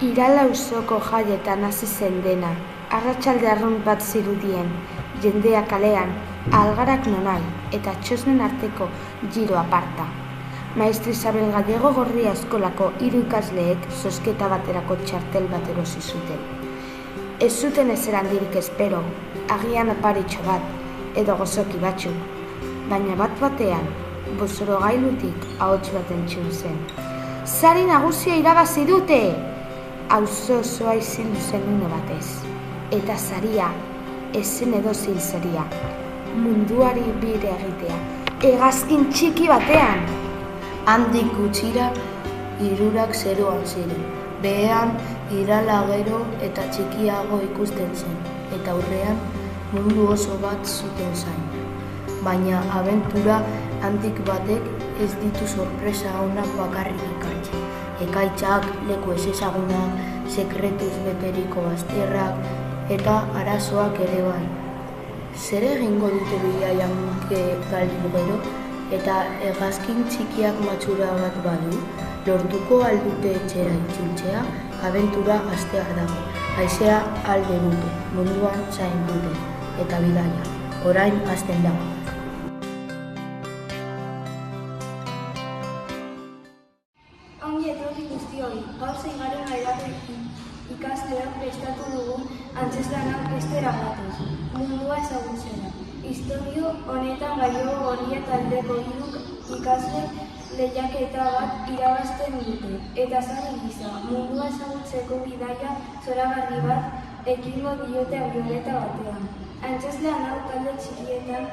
Irala auzoko jaietan hasi zen dena, arratsalde arrunt bat zirudien, jendea kalean, algarak nonahi, eta txosnen arteko giro aparta. Maestro Isabel Gallego Gorria eskolako 3 ikasleek zozketa baterako txartel bat erosi zuten. Ez zuten ezer handirik espero, agian aparitxo bat, edo gozoki batzuk, baina bat-batean, bozorogailutik ahots bat entzun zen. Sari nagusia irabazi dute! Auzo osoa izendu zen une batez, eta saria, ezen edozein saria, munduari bire egitea, hegazkin txiki batean. Handik gutxira, 3 zeroan ziren, behean Irala gero eta txikiago ikusten zen, eta aurrean mundu oso bat zuten zain. Baina abentura handik batek ez ditu sorpresa onak bakarrik ekartzen. Ekaitzak, leku ezezagunak, sekretuz beteriko bazterrak eta arazoak ere bai. Zer egingo dute bilaian galdu gero eta hegazkin txikiak matxura bat badu, lortuko aldute etxera itzultzea, abentura hastear dago. Haizea alde dute, munduan zain dute, eta bidaia, orain hasten dago. Ongi etorri guztioi, gaur 6. edako ikasleak prestatu dugun antzezlanak bestera gatoz, mundua ezagutzera. Istorio honetan Gallego Gorria taldeko 3 ikasle lehiaketa bat irabazten dute, eta sari gisa, mundua ezagutzeko bidaia zoragarri bat ekingo diote abioleta batean. Antzezlan hau talde txikietan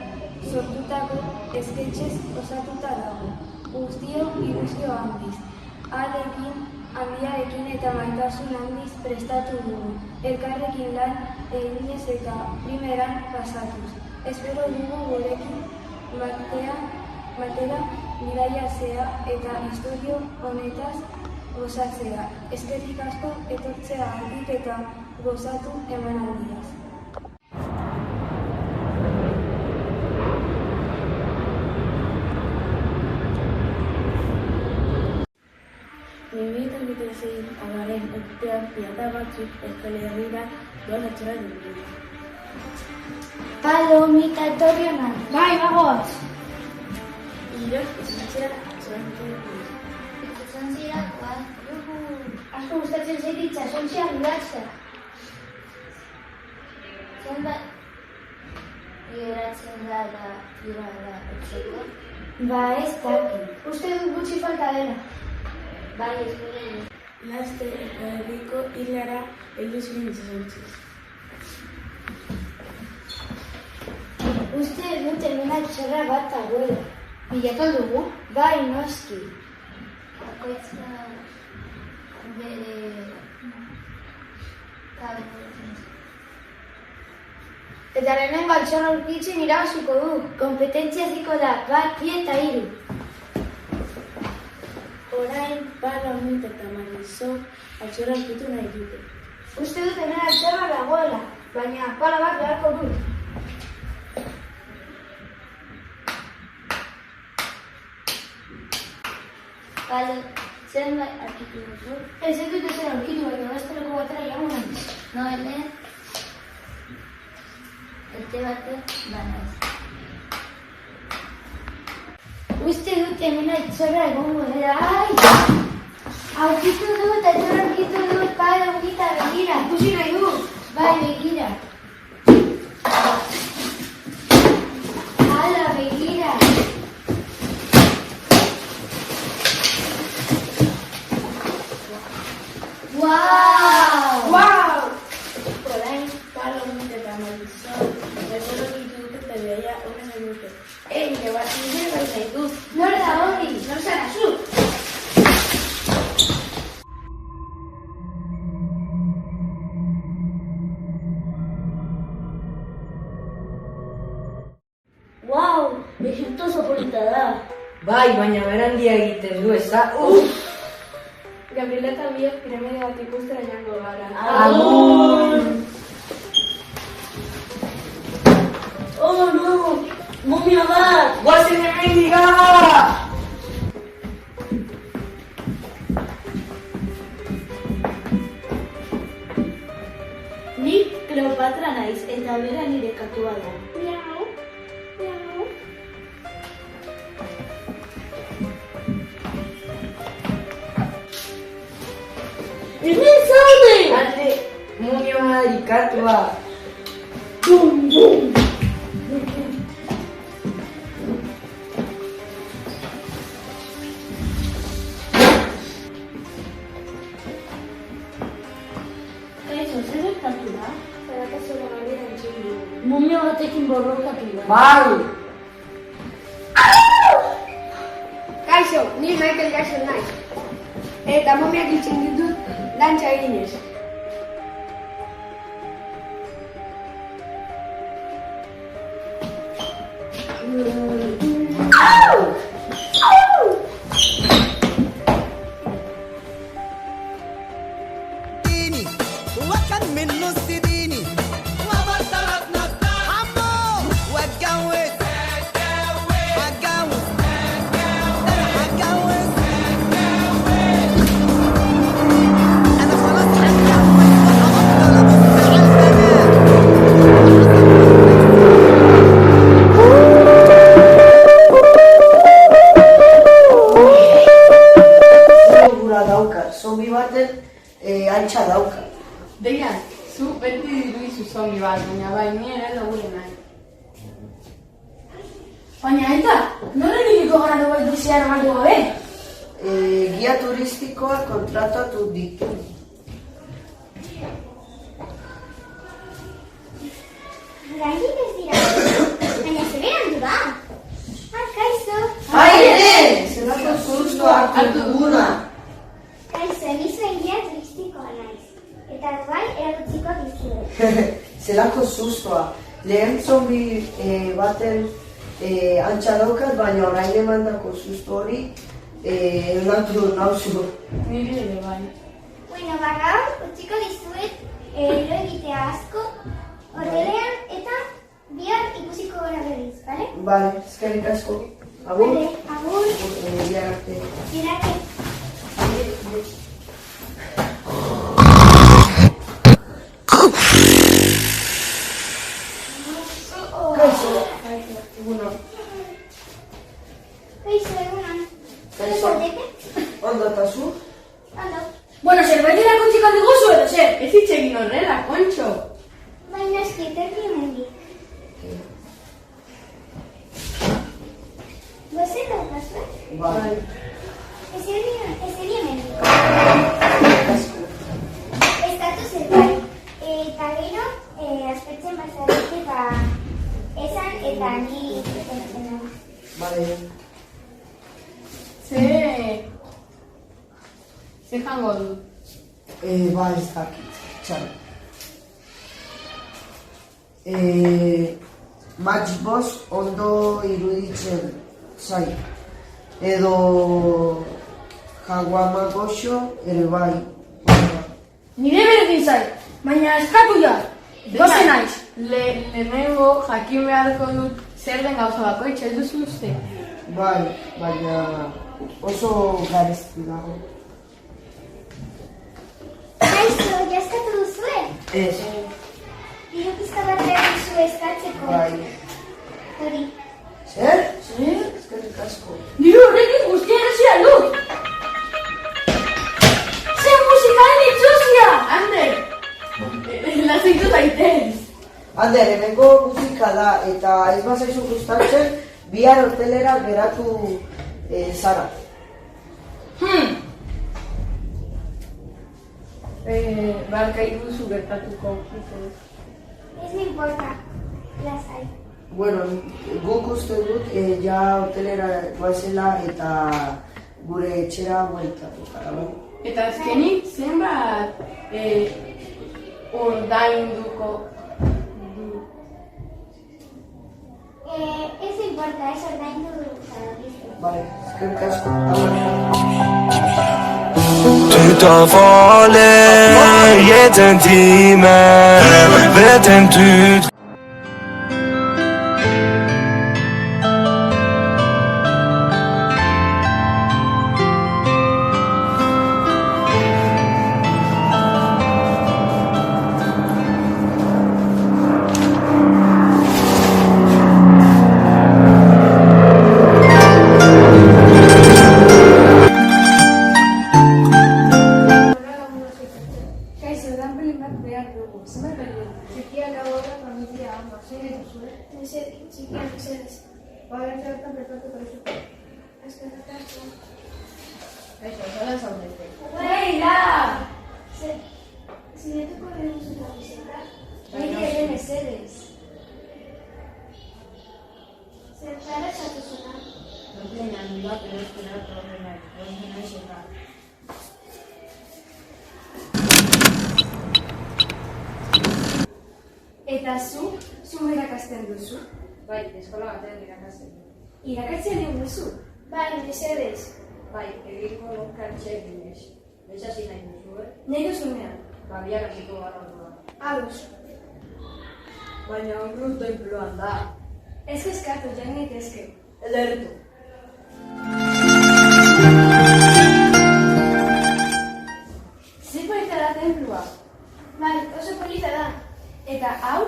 sortutako esketxez osatuta dago, guztiok ilusio handiz. Ahalegin handiarekin eta maitasun handiz prestatu dugu, elkarrekin lan eginez eta primeran pasatuz. Espero dugu gurekin batera bidaiatzea eta istorio honetaz gozatzea. Eskerrik asko etortzea handik eta gozatu emanaldiaz. Agaren urtean pirata batzuk Euskal Herrira doan atxera dugu. Palo, mita etorri honan. Bai, bagoaz! Ilok esantzera atxeratu dugu. Itxasontzira, asko gustatzen zait itxasontzia gidatzea. Zenbat geratzen da irala etzeko? Ba, ez daki. Uste dut gutxi falta dela. Bai, ez dut. Laste eta herriko hilara heldu ziren itxasontziz. Uste dut hemen txarra bat dagoela. Bilatu dugu? Bai, noski. Bakoitza bere kabel. Eta lehenengo altxorra aurkitzen irabaziko du. Kompetentzia ziko da, 1, 2 eta 3. Orain, Pala, Mita eta Marisol altxorra aurkitu nahi dute. Uste dut hemen altxorra dagoela, baina pala bat beharko dut. Pala, zen aurkitu duzu? Ez dut ezen aurkitu, baina besteleko batera jago nahi. No, hemen, elte batek banaiz. Uste dut hemen altxorra egongo dela. Ai! Aurkitu dut, altxorra aurkitu dut, Pala, Mita, begira. Ikusi nahi du? Bai, begira. Hala, begira. Guau! Guau! Orain, Pala, Mita eta Marisol altxorra aurkitu dute eta bidaia ona nahi dute. Nire bat nire bai nahi du. Nor da hori? Nor zara zu? Guau! Begirtu oso polita da. Bai, baina berandia egiten du, eza? Gabriela eta biak piramide bat ikustera jango gara. Agur! Oh, no! Momia bat! Guazen hemendiga! Kleopatra naiz, eta bera nire katua da. Miau, miau. Hemen zaude! Alde, mumioari katua. Bum, bum! Kaixo, zer gertatu da? Zarakasora galdera entzun dugu. Mumio batekin borrokatu da. Bai! Kaixo, ni Michael Jackson naiz. Eta momiak hiltzen ditut dantza eginez. وكان من نص ديني وبطلت نطاح عمو واتجوز هتجوز انا خلاص هتجوز وهبطل ابص على البنات Gura dauka, zombi baten antxa dauka. Deian, zu beti diruizu zombi bat, baina bai, ni ere lagure nahi. Baina eta, nola niliko gara du bai duzea armatu gabe? Guia turistikoa kontratatu ditu. Gainik ez dira, baina zeberan du da. Kaixo. Aire! Zelako susto hartu duguna. Kaixo, ni zuen guia turistikoa naiz. Eta bai, erakutsiko dizuet. Zelako sustoa. Lehen zombi baten antxa daukat, baina orain emandako susto hori natu nauzu. Nire ere bai. Bueno, gaur utziko dizuet lo egitea asko hotelean eta bihar ikusiko gara berriz, bale? Bale, eskerrik asko. Agur? Bale, agur, Bihar arte. birarte. Kaixo. Egunon. Kaixo, egunon. Kaixo. Zaudete? Ondo eta zu? Ondo. Bueno, zerbait erakutsiko diguzu edo zer? Ez hitz egin horrela, Kontxo. Baina eski, terdi hemendik. Gozen daukazue? Bai. Ezeri hemendik. Eskerrik asko. Estatu zerbait. Eta gero, aspertzen bazarete, esan eta ni etortzen da. Bale. Ze jango dut. Ba, ez dakit. Txan. Matchbox ondo iruditzen zai. Edo Jaguamagoxo ere bai. Nire berdin zait, baina eskatu ja. Goze naiz. Lehenengo jakin beharko dut zer den gauza bakoitza, ez duzu uste? Bai, baina oso garezti dago. Kaixo, jaskatu duzue? Ez, Diru pizka bat behar duzu eskatzeko. bai. Hori. Zer? Eskerrik asko. Diru horrekin guztia erazia dut. Zer musika dituzia! Ander! Lasaitu zaitez! Ander, hemengo musika da, eta ez bazaizu gustatzen, bihar hotelera geratu zara. Barka ikusu gertatuko. Ez no importa. Lasai. Bueno, guk uste dut, ja hotelera goazela eta gure etxera bueltatu gara, bai? Eta azkenik zenbat ordainduko du? Ez importa, ez ordaindu listo. Vale, eskerrik asko. Ut av alle gitt en time, vet en tut. txikian mesedez. Babertze hortan bertatuko duzu. Eskerrik asko. Kaixo, zola zaudete. Leila! Zinetuko dugu zuta bizeta. Nire ere mesedez. Zertara esatu zuna? Nortlean bat erostina torrenak, erostina eseta. Eta zu irakasten duzu? Bai, eskola batean irakasten du. Irakatzen duzu? Bai, mesedez. Bai, egiko lokartxe ginez. Ez hasi nahi duzu, Nahi duzunean? Biak hasiko gara ordua. Ados. Baina ongruz tenpluan da. Ez kezkatu, jainik ezke. Edertu. Zer polita da tenplua? Bai, oso polita da. Eta hau,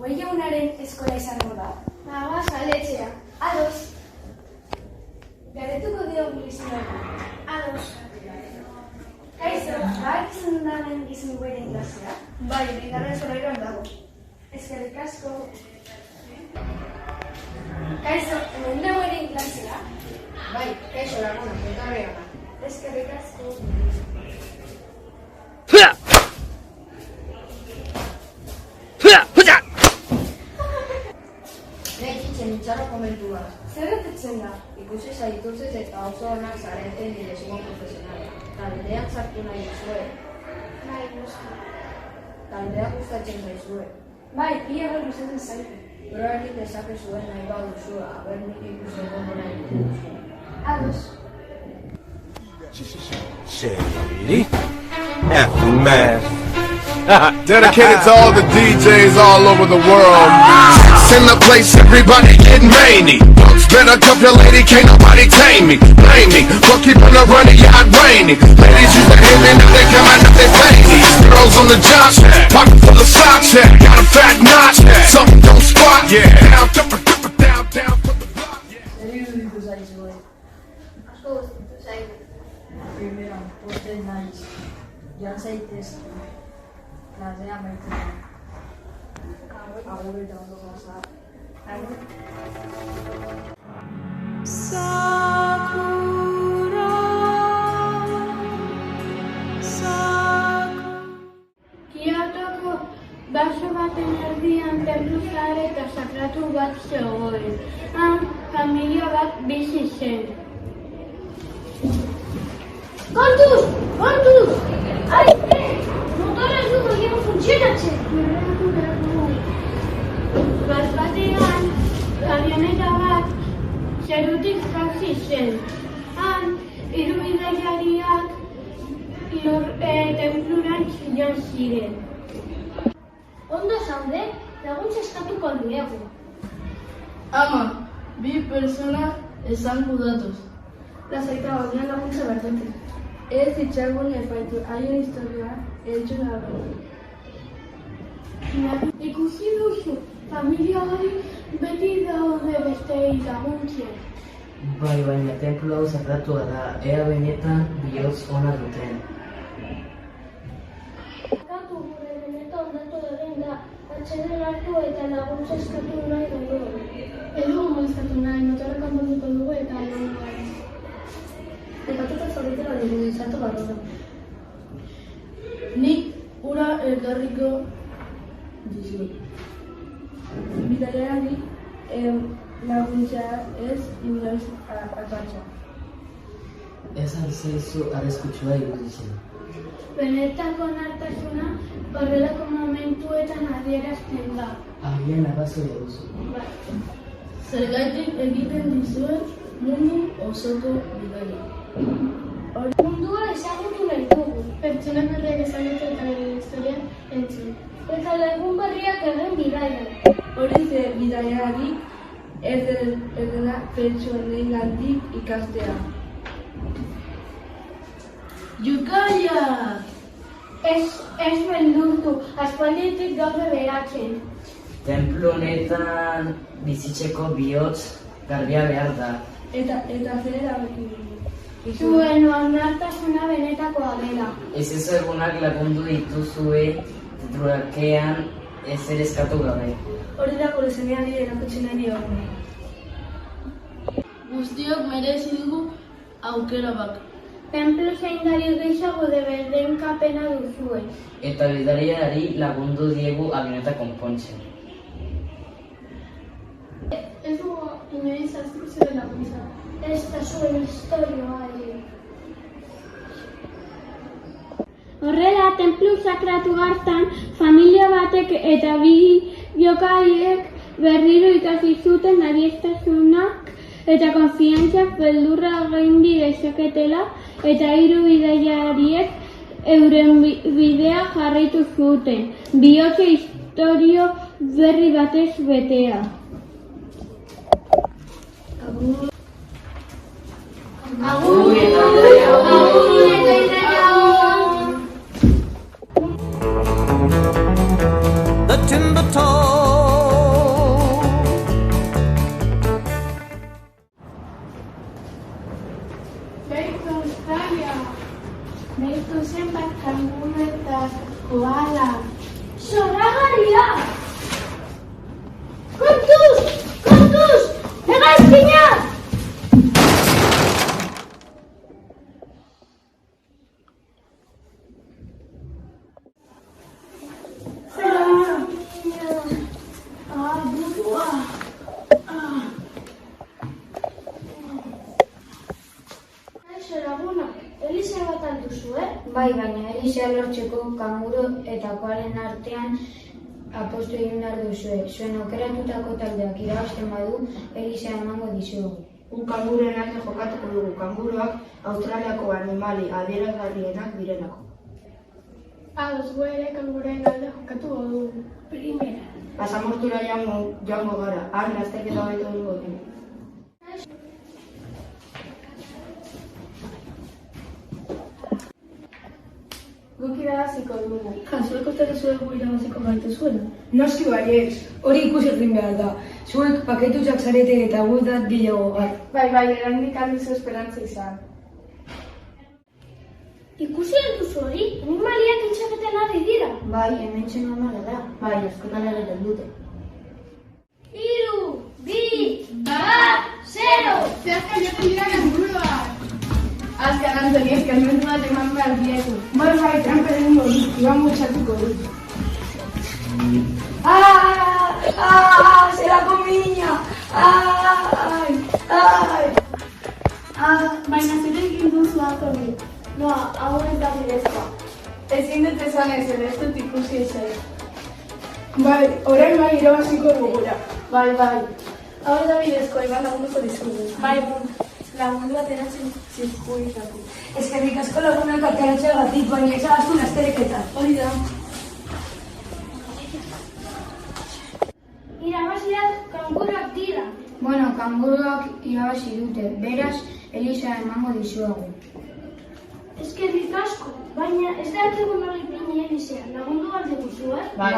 Güell jaunaren eskola izango da? Goaz, aletxea. Ados. Galdetuko diogu gizonak. Ados. Kaixo, izan damen gizon Güellen klasea? Bai, bigarren solairuan dago. Eskerrik asko. Kaixo, hemen da Güellen klasea? Bai, kaixo laguna, etorri gana. Eskerrik asko. Nekitzen itxarro komentua. Zer gertatzen da? Ikusi zaituzet eta oso onak zareten nire zuen profesionala. Taldean sartu nahi duzue. Bai, noski. Taldeak gustatzen zaizue. Bai, pila bat gustatzen zaitu. Gero egin dezakezuen nahi baduzu, aber nik ikusi egongo nahi duzu. Ados. Shady. Effing man. Dedicated to all the DJs all over the world. In the place, everybody getting rainy. Better cuff your lady, can't nobody tame me. Blame me, for keeping her running, yeah, it rainy. Ladies used to hate me, now they come out, now they pay me. Girls on the job, pocket full of socks, got a fat notch, something don't squat, down, down, for the block, Zer iruditu zaizue? Asko gustatu zaitu. Primeran, posten naiz. Jan zaitezke. Klasea maitzen. Agur eta ondo gauza. Agur. Kiotoko baso baten erdian tenplu zahar eta sakratu bat zegoen. Han, familia bat bizi zen. Kontuz! Kontuz! Ai, motora ez dut egin funtzionatzen. Bat-batean, kamioneta bat zerutik jazi zen. Han, hiru bidaiariak tenplurantz joan ziren. Ondo zaude, laguntza eskatuko diegu. Ama, bi persona esango datoz. Lasaita baina laguntza bertatik. Ez itxagun epaitu haien historia entzun arro. Ikusi duzu, familia hori beti daude besteei laguntzen. Bai, baina tenplu hau sakratua da, ea benetan bihotz ona duten. Katu gure beneta ondatu egin da, atxeden hartu eta laguntza eskatu nahi dugu. Ez dugu molestatu nahi, motorra kanpotuko dugu eta egon gara. Epatuta zaudetela dugu, salto barroa. Nik ura elkarriko dizut. Bidaiari laguntza ez inoiz akatsa. Ez alzaizu arriskutsua iruditzen. Benetako onartasuna horrelako momentuetan adierazten da. Agian arrazoia duzu. Zergatik egiten dizuen mundu osoko bidaia. Mundua ezagutu nahi dugu. Pertsona berriak ezagutu eta bere historia entzun. Eta lagun berriak egin bidaia. Hori ze bidaiari ez dena pertsonei gandik ikastea. Jukaia! Ez beldurtu, aspalditik gaude beratzen. Tenplu honetan bizitzeko bihotz garbia behar da. Eta zer erabaki dugu. Zuen onartasuna benetakoa dela. Ez ezagunak lagundu dituzue truakean ez ere eskatu gabe. Hori da gure semeari erakutsi nahi diogu. Guztiok merezi dugu aukera bak. Tenplu zaindari gehiago deberdenkapena duzue. Eta bidariari lagundu diegu avioneta konpontzen. Ez dugu inoiz aztu zure laguntza. Ez da zuen historioa ere. Horrela, tenplu sakratu hartan, familia batek eta bi jokaiek berriro ikasi zuten adiestasunak eta konfiantzak beldurra gaindi dezaketela eta 3 bidaiariek euren bidea jarraitu zuten, bihotza istorio berri batez betea. The timber toe. Beitu Australia. Beitu zenbat kanguru eta koala. Zoragarria! Kontuz! Kontuz! Hegazkinak! Bai, baina Elisa lortzeko kanguru eta koalen artean apostu egin behar duzue. Zuen aukeratutako taldeak irabazten badu, Elisa emango dizuegu. Kangururen alde jokatuko dugu. Kanguruak Australiako animali adierazgarrienak direlako. Ados, gu ere kangururen alde jokatuko dugu. Primera. Basamortura joango gara, han lasterketa baita dugu. Guk irabaziko dugu. Zuek uste zuek gu irabaziko gaituzuela? Noski baietz, hori ikusi egin behar da. Zuek paketutxak zarete eta gu da gehiago gar. Bai, erandik aldizu esperantza izan. Ikusi duzu hori? Animaliak itxaketen ari dira. Bai, hemen txen normala da. Bai, askotan egiten dute. 3, 2, 1, 0! Zehazka joten dira kanguruak! Azkar, Antoni, eskarmentu bat eman behar diegu. Bai, trampa egingo dut, iban motxatuko dut. Se la comiña! Baina zirekin duzu Antoni. Noa, hau ez da bidezkoa. Ezin dut esan ez dut ikusi ezer. Bai, orain bai irabaziko dugura. Bai. Hau ez da bidezkoa, iban lagunduko dizugu. Bai, lagundu ateratzen zirkuitako. Eskerrik asko lagunak ateratzeagatik, baina ezagaztu lastereketan. Hori da. Irabaziak kanguruak dira. Bueno, kanguruak irabazi dute, beraz, Elisa emango dizuegu. Eskerrik asko, baina ez da egun hori pini Elisa, lagundu bat diguzu, Bai.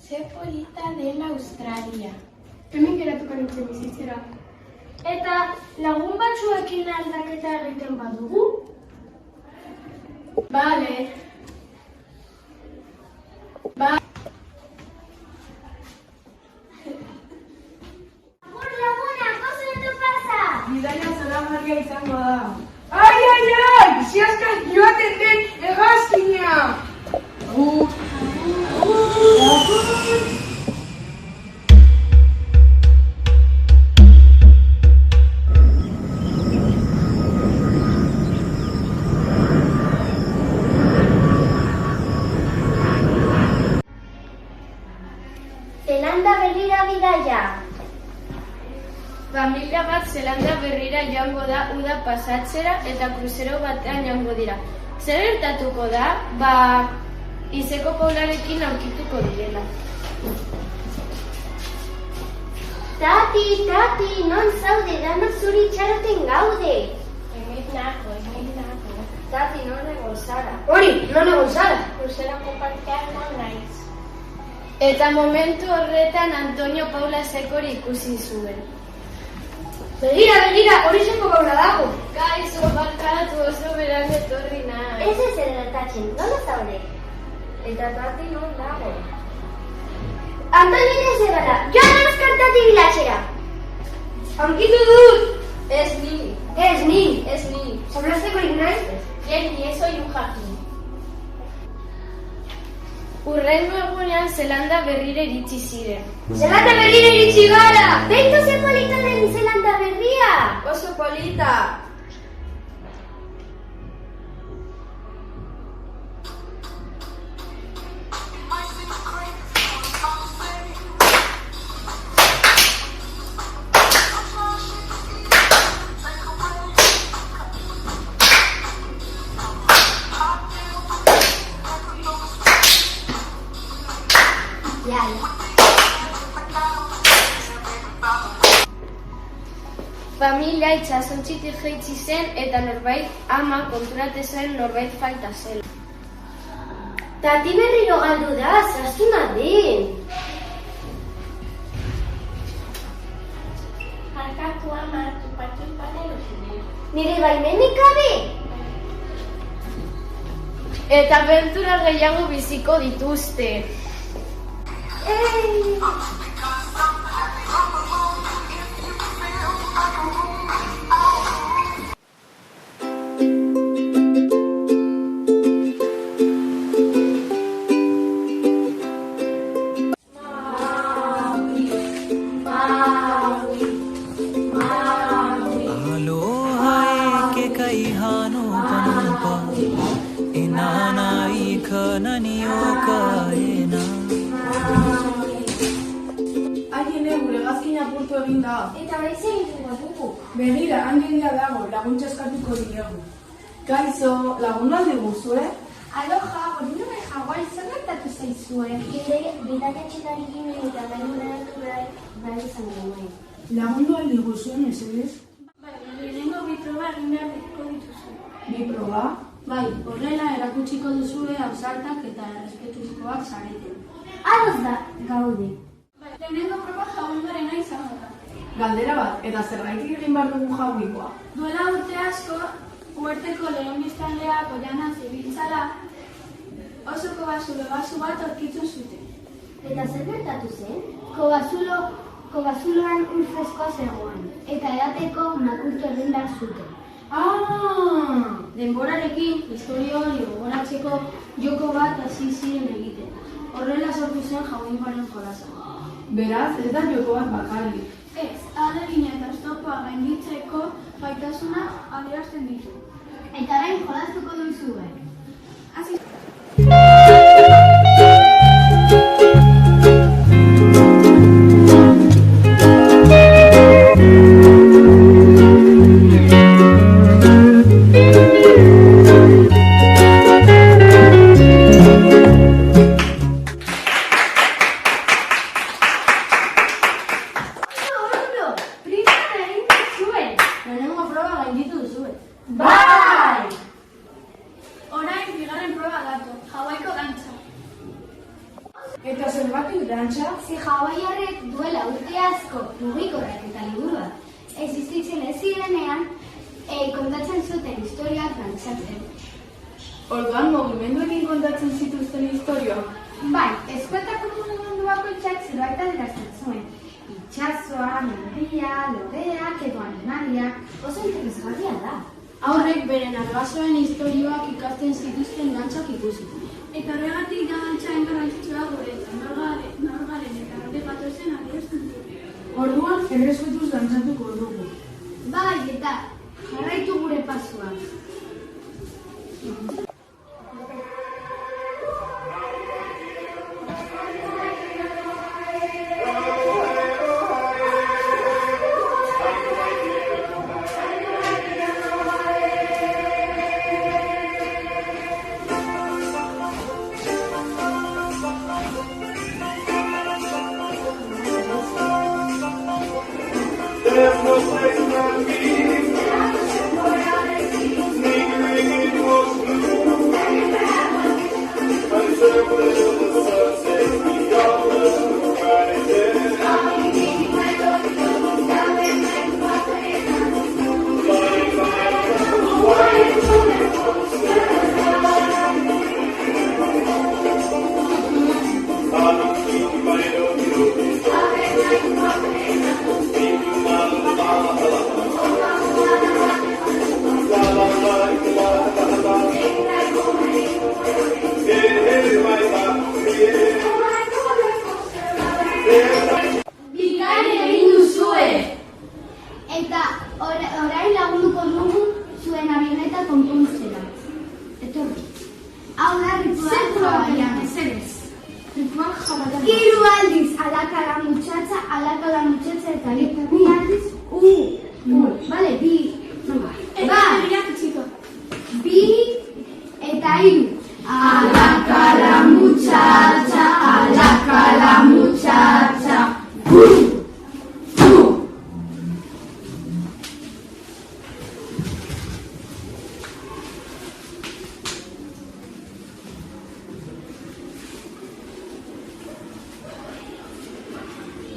Ze polita dela Australia. Hemen geratuko nintzen bizitzera. Eta lagun batzuekin aldaketa egiten badugu? Bale. Laguna, kozentu pasa! Bidaia zoragarria izango da. Ai! Ziazkan joaten den hegazkina! Zelanda berrira bidaia. Familia bat Zelanda berrira joango da uda pasatzera eta kruzero batean joango dira. Zer gertatuko da? Izeko Paularekin aurkituko direla. Tati, non zaude, danok zuri itxaroten gaude. Hemen nago. Tati, non egon zara? Hori, non egon zara? Kruzerako parkean naiz. Eta momentu horretan Antonio Paula Sekori ikusi zuen. Begira, hori zenko gaura dago. Kaixo, barkatu oso beran etorri nahi. Ez gertatzen, nola zaude? Eta tati non dago? Antoni ez gara, joan azkartati bilatxera. Aurkitu dut! Ez ni. Zablazteko ignaiz? Jenny, ez oi un jakin. Urrengo egunean Zelanda berrire iritsi ziren. Zelanda berrire iritsi gara! Beitu ze polita den Zelanda berria! Oso polita! Familia itxasontzitik jaitsi zen eta norbait ama konturatu zen norbait falta zen. Tati berriro galdu da, zazuna den. Barkatu ama, tupatu panero zinen. Nire baimenik gabe? Eta abentura gehiago biziko dituzte. Eta hori zein dugu. Begira, handia dago, laguntza eskatuko diogu. Kaixo, lagun aldi guzue? Aloha, hori nire jauai zer gertatu zaizue. Bidaiatxetari ginen eta nahi izan genuen. Lagundu aldi guzue, mesedez? Bai, lehenengo bi proba egin behar dituzu. Bi proba? Bai, horrela erakutsiko duzue ausartak eta errespetuzkoak zareten. Ados da, gaude. Bai, lehenengo proba jaundarena izango da. Galdera bat, eta zergaitik egin behar dugu jauikoa. Duela urte asko, huerteko lehen biztanleak oianan zibiltzala, oso kobazulo basu bat aurkitu zuten. Eta zer gertatu zen? Kobazuloan ur freskoa zegoen, eta edateko makurtu egin behar zuten. Denborarekin, historia hori gogoratzeko joko bat hasi ziren egiten. Horrela sortu zen jaungoaren jolasa. Beraz, ez da joko bat bakarrik. Ez, ahalegina eta oztopoa gainditzeko gaitasuna adierazten ditu. Eta orain jolastuko duzue. Eta zergatik dantza? Ze hawaiarrek duela urte asko mugikorrak eta liburuak existitzen ez zirenean kontatzen zuten historiak dantzatzen. Orduan mugimenduekin kontatzen zituzten historioak? Bai, espektakulu mundu bakoitzak zerbait adierazten zuen. Itsasoa, mendia, loreak edo animaliak oso interesgarria da. Haurrek beren arbasoen historioak ikasten zituzten dantzak ikusi. Eta horregatik da dantzaen garrantzitsua guretzat, norgaren eta norte patozen adierazten du. Orduan, errespetuz dantzatuko dugu. Bai, eta jarraitu gure pasuak. There's no place like me. Sneakering into a blue. Until the sun sets me all right there. aldiz, alaka la muchacha eta bi aldiz, Vale, bi. Bi eta hiru. Alaka la muchacha.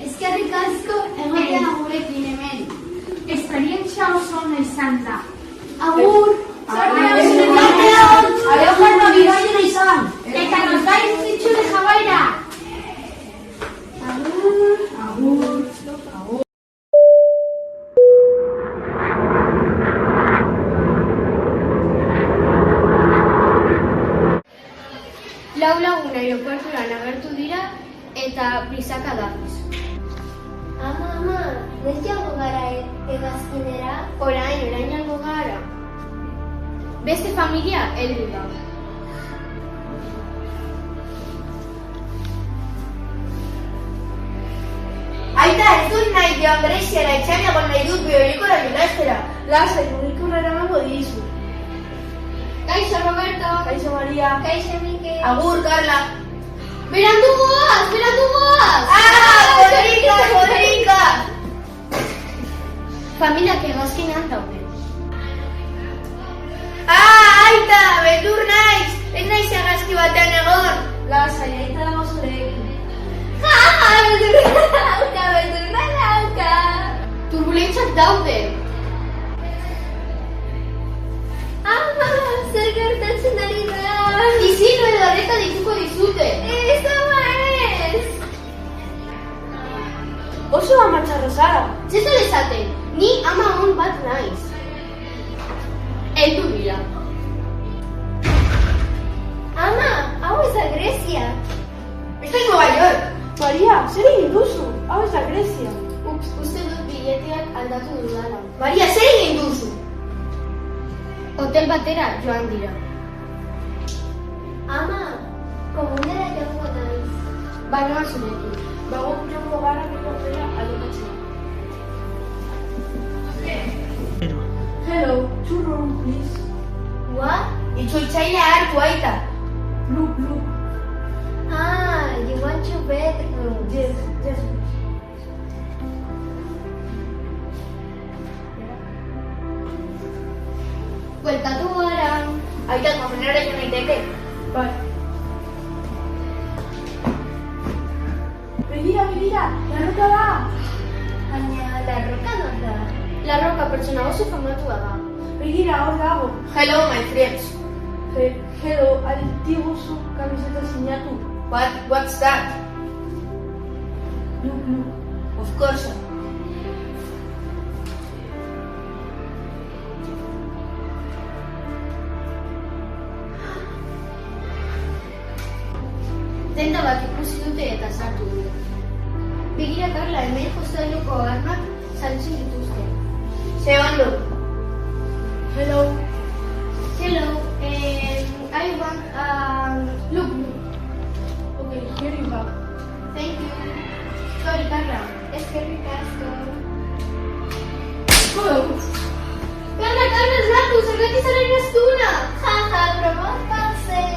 Eskerrik asko egotea gurekin hemen. Esperientzia oso ona izan da. Agur! Adeo jarra bidaien izan! Eta nos daiz zitxure jabaira! Agur! Lau lagun aeroportuan agertu dira eta prisaka dagoz. Ama, noiz jango gara hegazkinera? Orain jango gara. Beste familia heldu da. Aita, ez dut nahi joan Greziara, etxan egon nahi dut biolikora jolastera. Lasai, mugikorra eramango dizu. Kaixo, Roberto. Kaixo, Maria. Kaixo, Mikel. Agur, Carla. Berandu goaz! Korrika! Familiak hegazkinean daude. Aita, betur naiz! Ez naiz hegazki batean egon. Lasai, aita dago zurekin. Betur nauka! Turbulentzak daude. Ama, zer gertatzen ari da? Izinu edo arreta dituko dizute. Ez, ama ez! Oso amatxarra zara. Zezo dezaten, ni ama hon bat naiz. Heldu dira. Ama, hau ez da Grezia. Esto es Nueva York. Maria, zer egin duzu? Hau ez da Grezia. Ups, uste dut bileteak aldatu dudala. Maria, zer egin duzu? Hotel batera joan dira. Ama, komunera joango naiz. Banoa zurekin. Bago joango gara nire hotela alokatzea. Hello, 2 room, please. What? Itzultzailea hartu, Aita. Look. You want your bedroom? Yes. Bueltatu gara. Aita, komunera joan naiteke. Bai. Begira, larroka da. Baina, larroka non da? La Roca pertsona oso famatua da. Begira, hor dago. Hello, my friends. Hello, altiguzu kamiseta sinatu. What's that? Look. Of course. Denda bat ikusi dute eta sartu dute. Begira, Carla, hemen hostailuko armak saltzen dituzte. Ze ondo. Hello. I want look. Okay, here you have. Thank you. Sorry, Carla. Eskerrik asko. Carla, ez ratu, zergatik zara inaztuna. Jaja, promotatzen.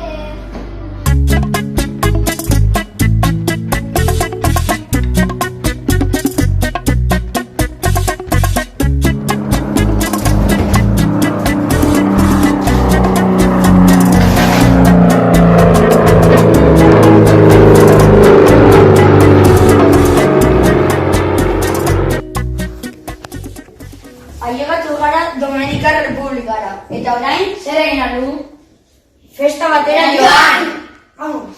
Ailegatu gara Dominikar Republikara. Eta orain, zer egin aldu? Festa batera joan! Vamos!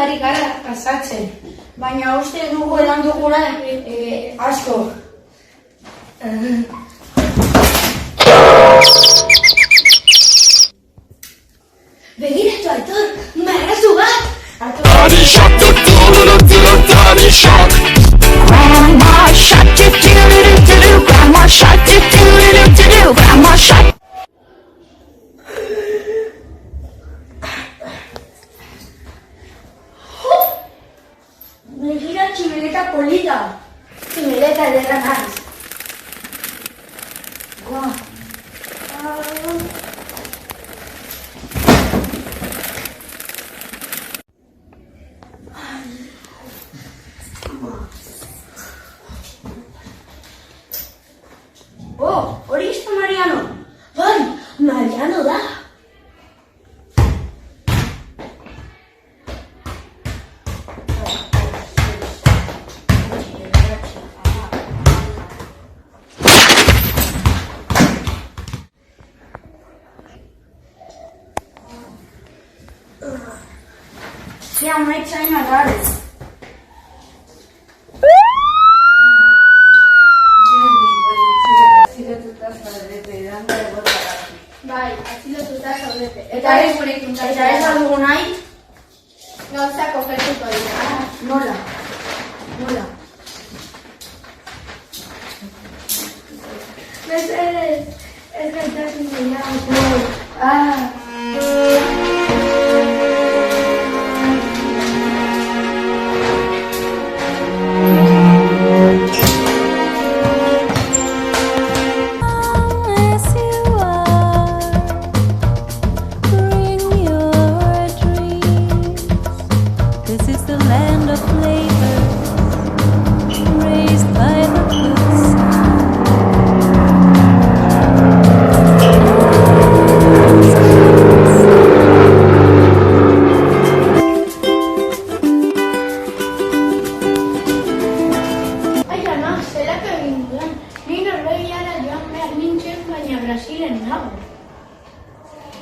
barik gara pasatzen. Baina uste dugu edan dugula asko. Begiratu, Aitor, marrazu bat! Daddy shark, daddy shark. Grandma shark, do-do-do-do-do. Grandma shark, do-do-do-do-do. Grandma shark. Begira tximeleta polita. Tximeleta ederra naiz. Hori ez da Mariano. Bai, Mariano da. Zer amaitzain agarrez. Bai, atxilotuta zaudete. Eta ez badugu nahi? Gauzak okertuko dira. Nola? Ez gaitasun gehiago.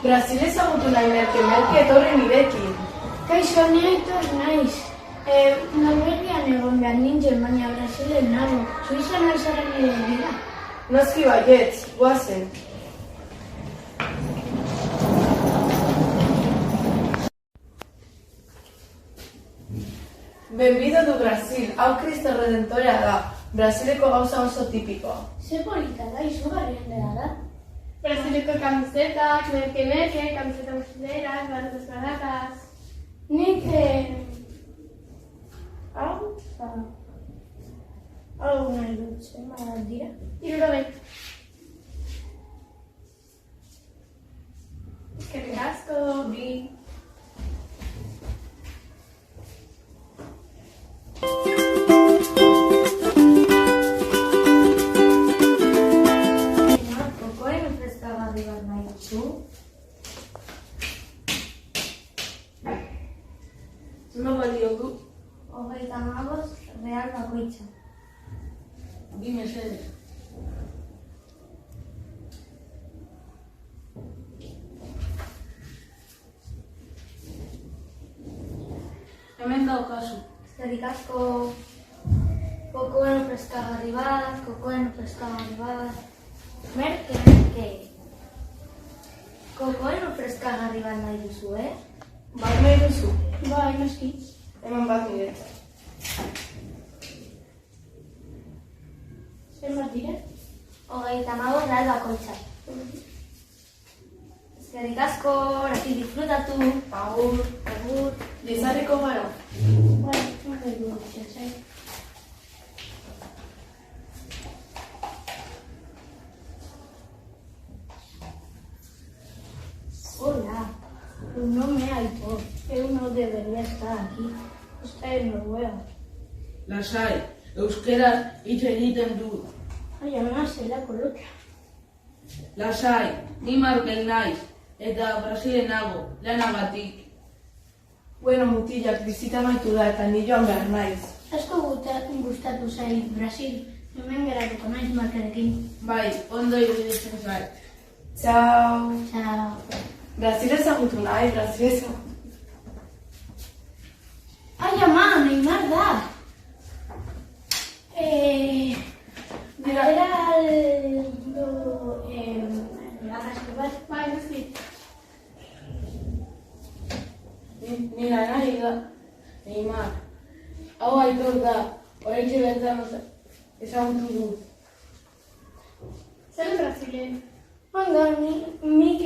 Brasil ezagutu nahi merke etorri nirekin. Kaixo, ni Aitor naiz. Norvegian egon behar nintzen, baina Brasilen nago. Suizan alzaren nire dira. Noski baietz, guazen. Benvido du Brasil, hau Cristo Redentorea da. Brasileko gauza oso tipikoa. Ze polita da, izugarrien dela da. Brasileko kamisetak, merke, kamiseta brasileras, barretas baratas. Nik, hau nahi dut, zenbat dira? 60. Eskerrik asko, bi. Zenbat balio du? 35 real bakoitza. Bi mesedez. Hemen daukazu. Eskerrik asko. Kokoen freskagarri bat. Merke. Kokoen freskagarri bat nahi duzu, Bai nahi duzu? Bai, noski. Hemen bat nire. Zenbat dire? 35 real bakoitza. Eskerrik asko, oratik disfrutatu. Agur. Lizarriko gara. Bai, nahi du, zai. Hola, no me Aitor. No debería estar aquí. Está en Noruega. Lasai, euskaraz hitz egiten du. Ai, ama, zelako lotra. Lasai, ni Markel naiz, eta Brasilen nago, lanagatik. Bueno, mutilak, bizita maitu da eta ni joan behar naiz. Asko gustatu zait Brasil. Hemen geratuko naiz Markelekin. Bai, ondo iruditzen zait. Txau. Txau. Brasil ezagutu nahi, Brasil ezagutu. Ai, ama, Neymar da. Galdera aldo... Arrasko bat? Bai, guzti. Nira nahi da, Neymar. Hau Aitor da, oraintxe bertan ezagutu du. Zer Brasilen? Ondo, nik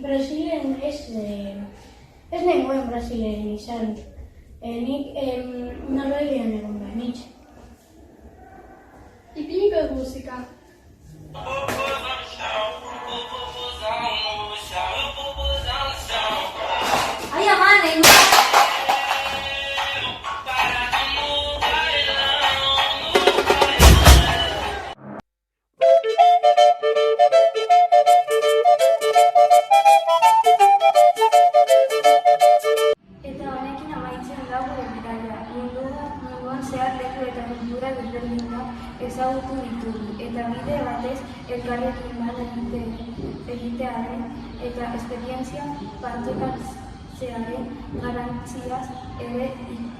Brasilen ez nengoen Brasilen izan. Nik Norvegian egon da, nitz. Ipiniko dut musika. Ai, ama, Neymar! Eta honekin amaitzen da gure bidaia. Munduan zehar leku eta kultura desberdinak ezagutu ditugu. Eta bide batez elkarrekin bat egitearen eta esperientzia partekatzearen garrantziaz ere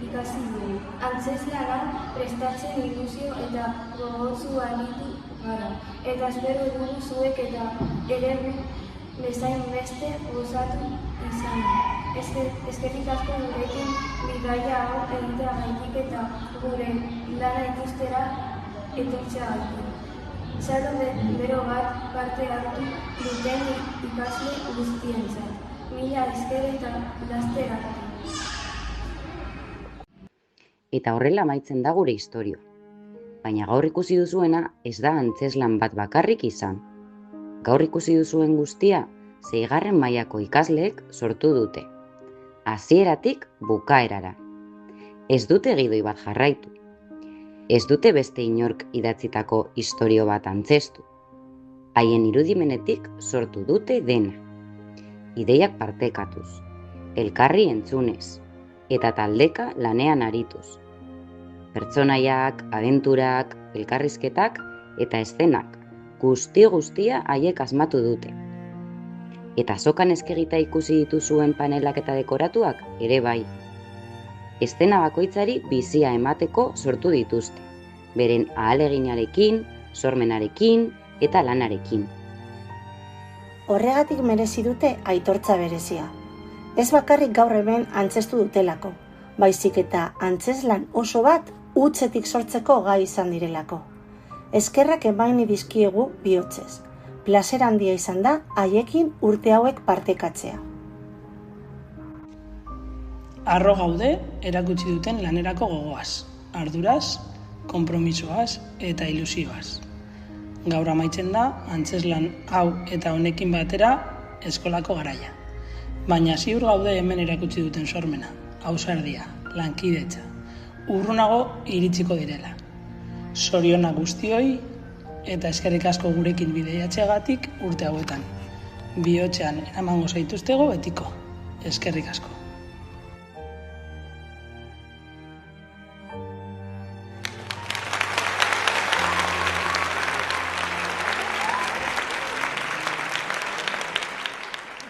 ikasi dugu. Antzezlana prestatzen ilusio eta gogotsu aritu gara. Eta espero dugu zuek eta ere bezain beste gozatu izan. Eskerrik asko gurekin bidaia hau egiteagatik eta gure lana ikustera etortzeagatik. Zaro bero bat parte hartu duten ikasle guztientzat. Mila esker eta laster arte. Eta horrela amaitzen da gure istorio. Baina gaur ikusi duzuena ez da antzezlan bat bakarrik izan. Gaur ikusi duzuen guztia 6. mailako ikasleek sortu dute. Hasieratik bukaerara. Ez dute gidoi bat jarraitu. Ez dute beste inork idatzitako istorio bat antzestu. Haien irudimenetik sortu dute dena. Ideiak partekatuz, elkarri entzunez, eta taldeka lanean arituz. Pertsonaiak, abenturak, elkarrizketak eta eszenak guztia haiek asmatu dute. Eta azokan eskegita ikusi dituzuen panelak eta dekoratuak ere bai. Eszena bakoitzari bizia emateko sortu dituzte, beren ahaleginarekin, sormenarekin eta lanarekin. Horregatik merezi dute aitortza berezia. Ez bakarrik gaur hemen antzestu dutelako, baizik eta antzeslan oso bat hutsetik sortzeko gai izan direlako. Eskerrak emaini dizkiegu bihotzez. Plazer handia izan da haiekin urte hauek partekatzea. Harro gaude erakutsi duten lanerako gogoaz, arduraz, konpromisoaz eta ilusioaz. Gaur amaitzen da antzeslan hau eta honekin batera eskolako garaia. Baina ziur gaude hemen erakutsi duten sormena, ausardia, lankidetza, urrunago iritsiko direla. Zoriona guztioi eta eskerrik asko gurekin bideiatzeagatik urte hauetan. Bihotzean eramango zaituztego betiko. Eskerrik asko.